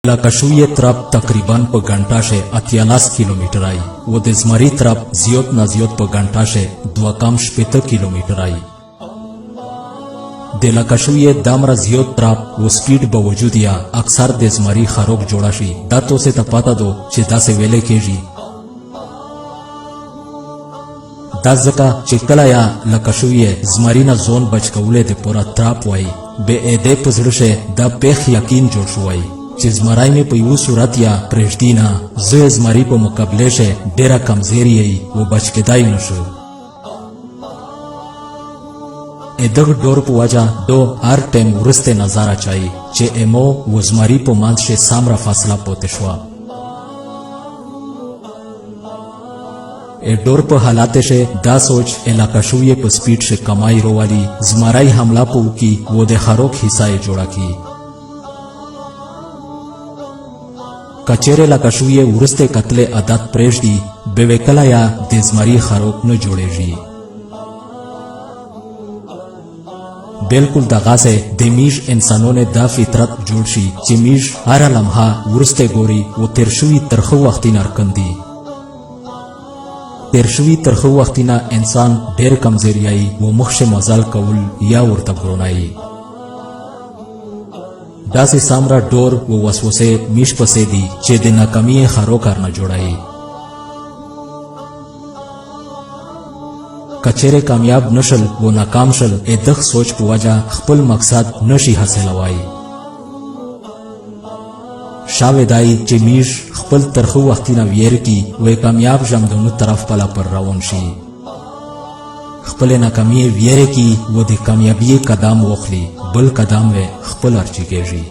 لکشوی طرف تقریباً په घंटा से 88 kilometre I वो देजमरी तरफ जियोत ना जियोत په घंटा से 2.8 किलोमीटर आई د لکشوی دامرا زیوت طرف वो स्पीड बावजूद या अक्सर देजमरी खरोक जोड़ा शी दा तो से तपाता दो چې دا से वेले केजी دا ځکه چې کله یا لکشوی زمرینا زون بچ کولې د پورا طرف وای به اې د پزړشه دا پیخ یقین جوړ شوی چې زمرای می په یو صورت یا پرشتینا زه زمری په مقابله شه ډیره کمزوري ای و بچ کېدای نشو ادغ ډور په وجه دو هر ټیم ورسته نظر اچای چې امو و زمری په مانځ شه سامره فاصله پوت شو ا ډور په حالات شه دا سوچ علاقه شوی په سپیډ شه کمای روالي زمرای حمله پو کی و د خروک حصہ جوړا کی کچره لکشوی ورسته قتل عادت پریش دی به وکلا یا د زمری خروک نه جوړیږي بالکل دغه سه د میش انسانونه د فطرت جوړ شي چې میش هر لمحه ورسته ګوري او ترشوی ترخه وختي نرکندي ترشوی ترخه وختینا انسان ډیر کمزوریای و مخشه مزال کول یا ورته برونای داسې سامرا ډور و وسوسه میش پسې دی چې د ناکامی خارو کار نه جوړای کچره کامیاب نشل و ناکام شل ادغ سوچ په وجه خپل مقصد نشي حاصلوي شاویدای چې میش خپل ترخو وختینا ویر کی و کامیاب جمدونو طرف پلا پر روان شي خپل ناکامی ویره کی و د کامیابی قدم وخلی بل قدم و خپل ارچی کېږي